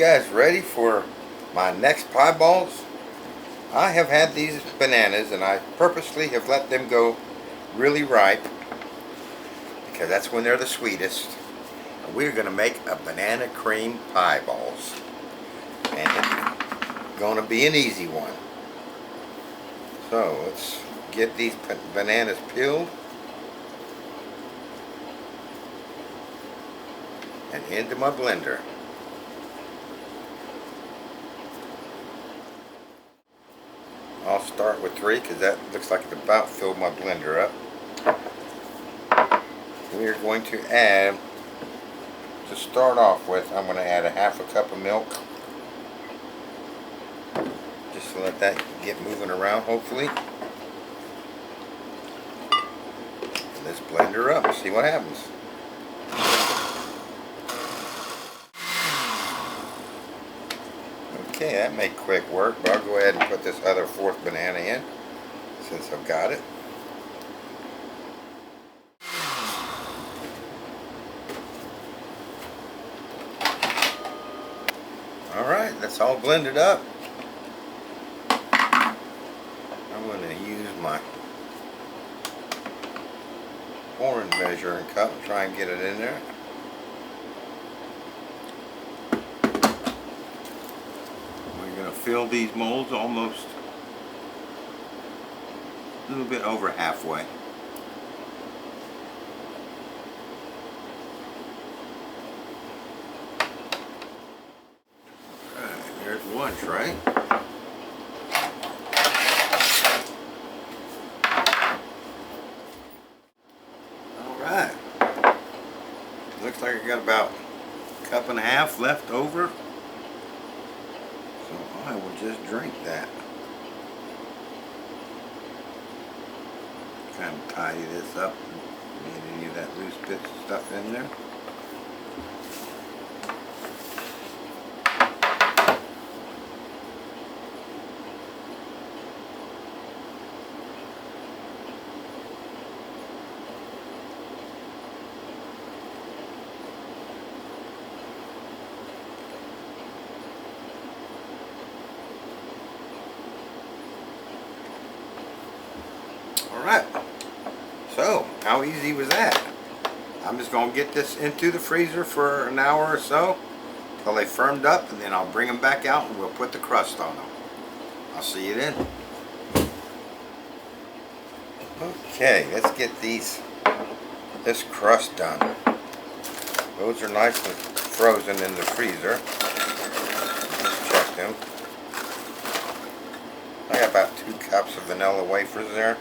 guys ready for my next pie balls? I have had these bananas and I purposely have let them go really ripe because that's when they're the sweetest. And we're going to make a banana cream pie balls. And it's going to be an easy one. So let's get these bananas peeled and into my blender. I'll start with 3 because that looks like it about filled my blender up. We are going to add, to start off with, I'm going to add a half a cup of milk. Just to let that get moving around, hopefully. And let's blend her up and see what happens. Okay, that made quick work, but I'll go ahead and put this other 4th banana in since I've got it. Alright, that's all blended up. I'm going to use my pouring measuring cup and try and get it in there. We're going to fill these molds almost a little bit over halfway. Alright, there's one tray. Alright. Looks like I got about a cup and a half left over. So I will just drink that. Kind of tidy this up and get any of that loose bits of stuff in there. Alright, so how easy was that? I'm just going to get this into the freezer for an hour or so until they firmed up, and then I'll bring them back out and we'll put the crust on them. I'll see you then. Okay, let's get this crust done. Those are nice and frozen in the freezer. Just check them. I got about 2 cups of vanilla wafers there.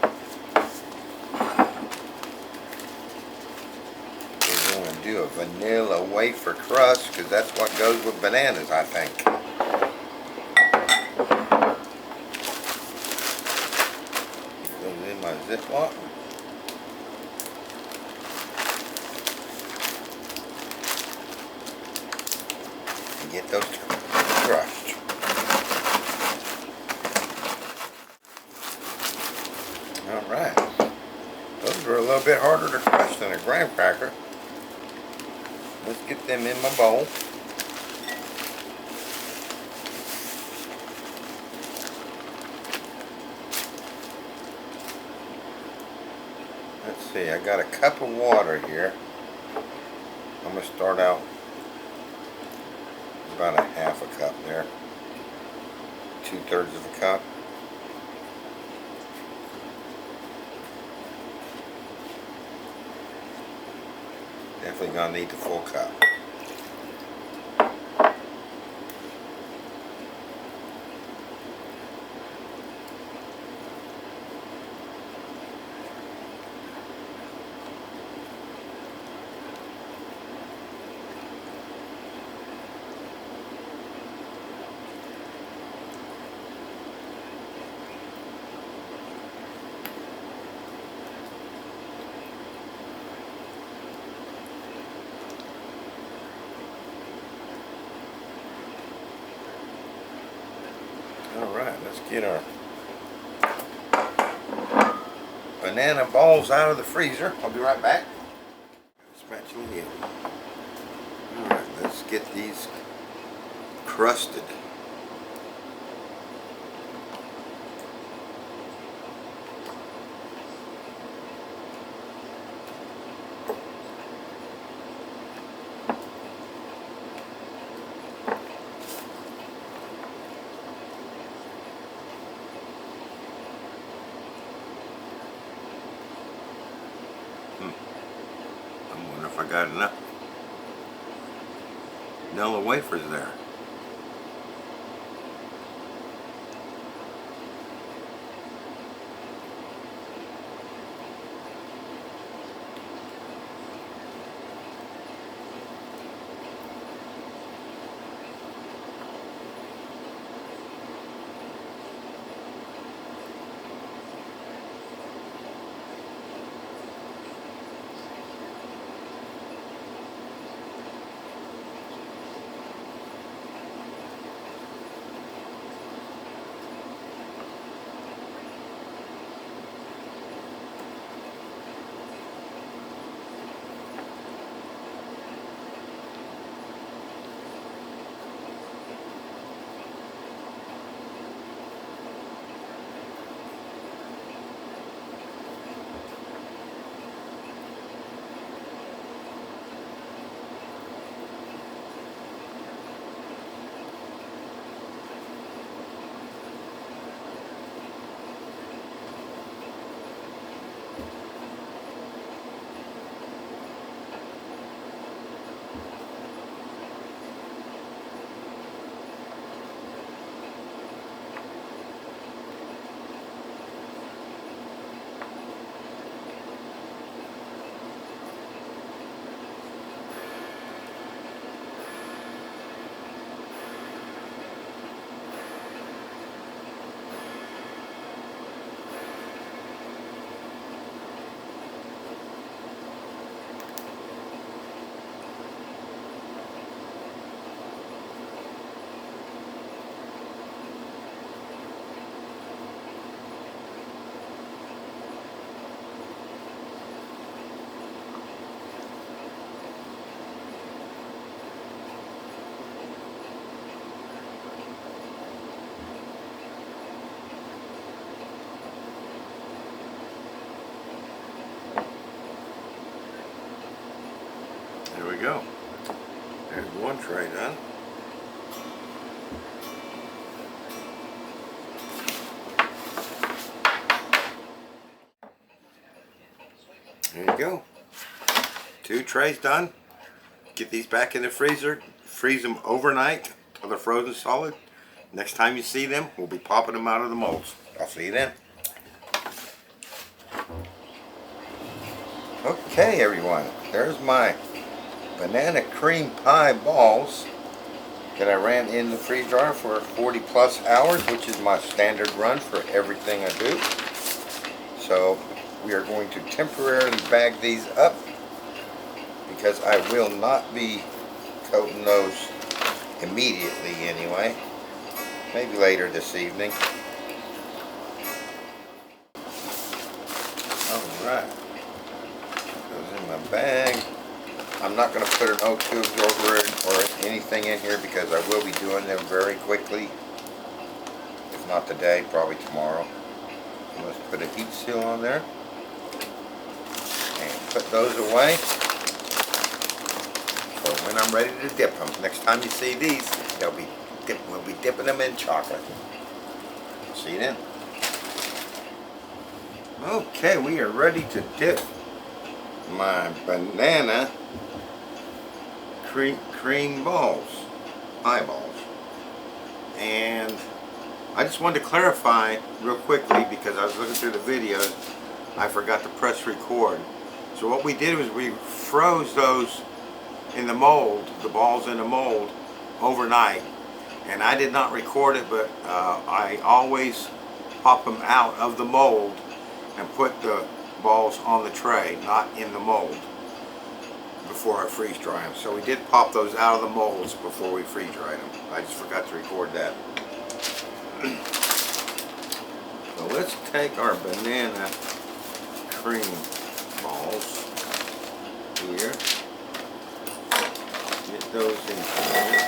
Do a vanilla wafer crust because that's what goes with bananas, I think. Goes in my Ziploc. And get those crushed. Alright. Those are a little bit harder to crush than a graham cracker. Let's get them in my bowl. Let's see, I got a cup of water here. I'm going to start out about a half a cup there. 2/3 of a cup. Definitely gonna need the full cup. Alright, let's get our banana balls out of the freezer. I'll be right back. Spatula here. Alright, let's get these crusted. I wonder if I got enough vanilla wafers there. There we go. There's one tray done. There you go. 2 trays done. Get these back in the freezer. Freeze them overnight till they're frozen solid. Next time you see them, we'll be popping them out of the molds. I'll see you then. Okay, everyone. There's my banana cream pie balls that I ran in the freeze dryer for 40+ hours, which is my standard run for everything I do. So we are going to temporarily bag these up because I will not be coating those immediately anyway. Maybe later this evening. Alright. Goes in my bag. I'm not going to put an O2 absorber or anything in here because I will be doing them very quickly. If not today, probably tomorrow. So let's put a heat seal on there. And put those away for when I'm ready to dip them. Next time you see these, we'll be dipping them in chocolate. See you then. Okay, we are ready to dip my banana cream balls, eyeballs. And I just wanted to clarify real quickly because I was looking through the videos, I forgot to press record. So what we did was we froze those in the mold, the balls in the mold, overnight. And I did not record it, but I always pop them out of the mold and put the balls on the tray, not in the mold, before I freeze dry them. So we did pop those out of the molds before we freeze dried them. I just forgot to record that. So let's take our banana cream balls here, get those in here.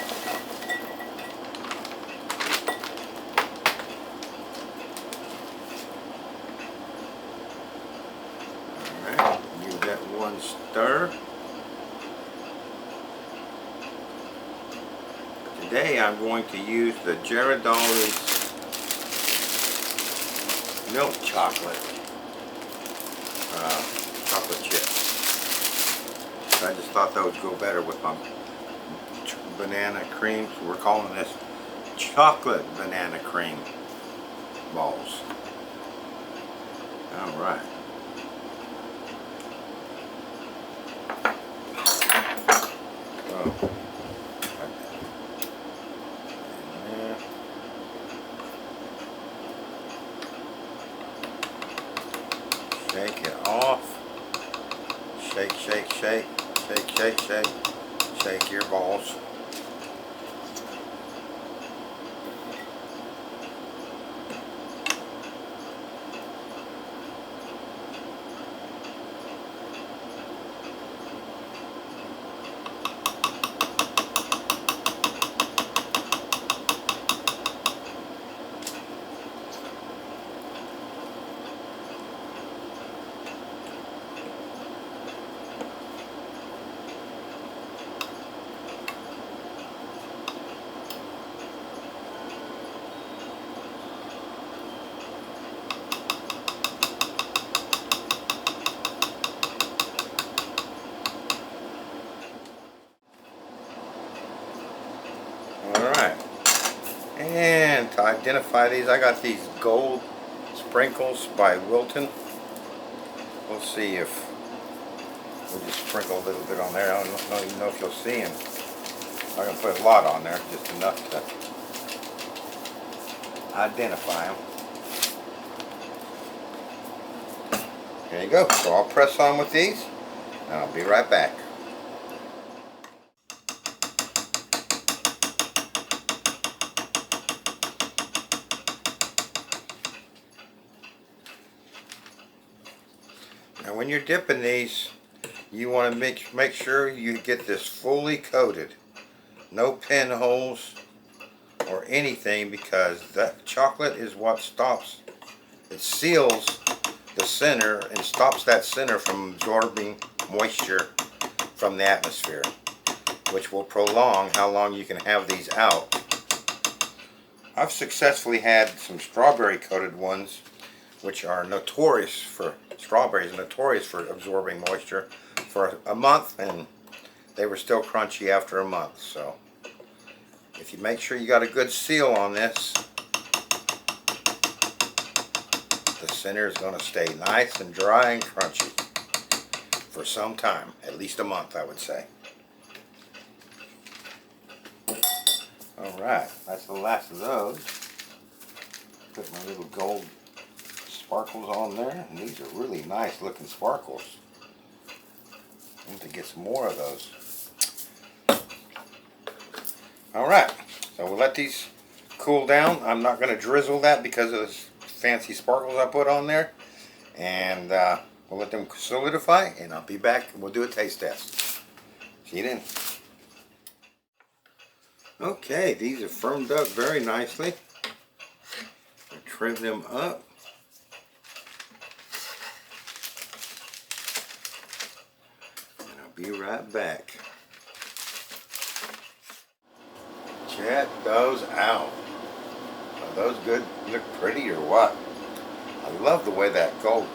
today I'm going to use the Ghirardelli's milk chocolate chocolate chips. I just thought that would go better with my banana cream, so we're calling this chocolate banana cream balls. All right. Oh. Shake it off. Shake, shake, shake, shake, shake, shake. Shake your balls. Alright, and to identify these, I got these gold sprinkles by Wilton. We'll see if we'll just sprinkle a little bit on there. I don't even know if you'll see them. I'm going to put a lot on there, just enough to identify them. There you go. So I'll press on with these, and I'll be right back. Now when you're dipping these, you want to make sure you get this fully coated. No pinholes or anything, because that chocolate is what stops, it seals the center and stops that center from absorbing moisture from the atmosphere, which will prolong how long you can have these out. I've successfully had some strawberry coated ones, which are notorious for, strawberries are notorious for absorbing moisture, for a month, and they were still crunchy after a month. So if you make sure you got a good seal on this, the center is going to stay nice and dry and crunchy for some time, at least a month, I would say. Alright, that's the last of those. Put my little gold sparkles on there, and these are really nice looking sparkles. I want to get some more of those. Alright, so we'll let these cool down. I'm not going to drizzle that because of the fancy sparkles I put on there. And we'll let them solidify, and I'll be back and we'll do a taste test. See you then. Okay, these are firmed up very nicely. I'll trim them up. Be right back. Check those out. Are those good? Look pretty or what? I love the way that gold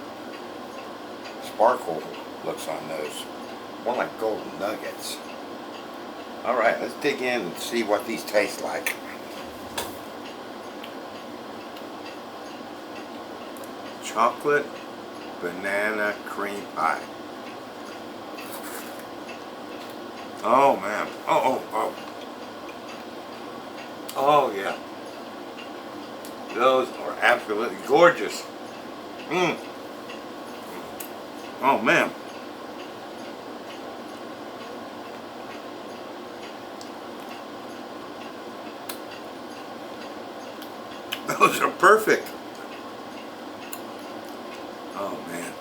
sparkle looks on those. More like gold nuggets. Alright, let's dig in and see what these taste like. Chocolate banana cream pie. Oh man, oh. Oh yeah. Those are absolutely gorgeous. Oh man. Those are perfect. Oh man.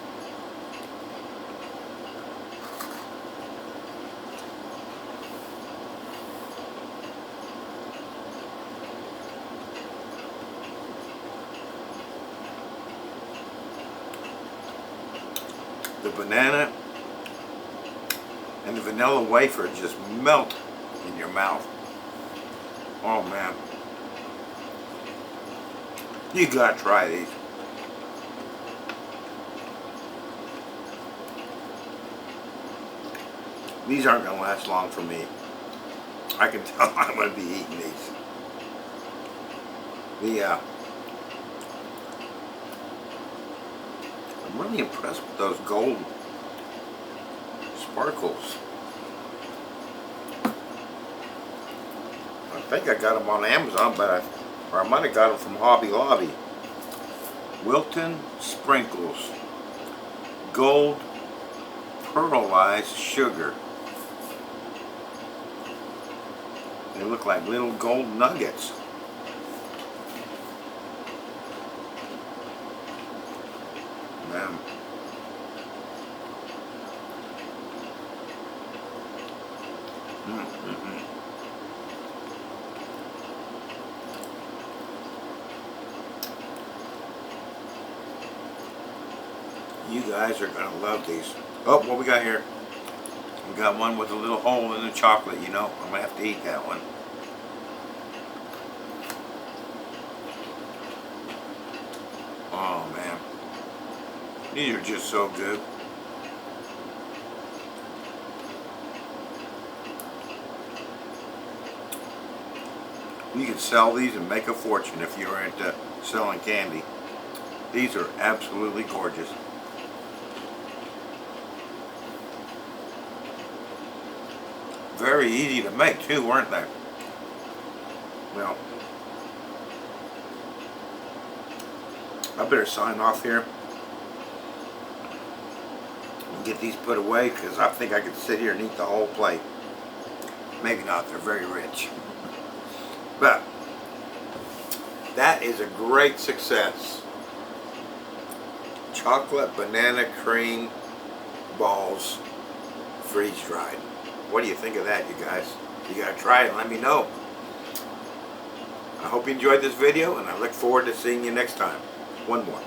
The banana and the vanilla wafer just melt in your mouth. Oh man. You gotta try these. These aren't gonna last long for me. I can tell I'm gonna be eating these. I'm really impressed with those gold sparkles. I think I got them on Amazon, or I might have got them from Hobby Lobby. Wilton Sprinkles, gold pearlized sugar. They look like little gold nuggets. Man. You guys are gonna love these. Oh, what we got here? We got one with a little hole in the chocolate, you know. I'm gonna have to eat that one. Oh man. These are just so good. You can sell these and make a fortune if you're into selling candy. These are absolutely gorgeous. Very easy to make too, weren't they? Well, I better sign off here and get these put away, because I think I could sit here and eat the whole plate. Maybe not, they're very rich. But that is a great success. Chocolate banana cream balls, freeze dried. What do you think of that, you guys? You gotta try it and let me know. I hope you enjoyed this video, and I look forward to seeing you next time. One more.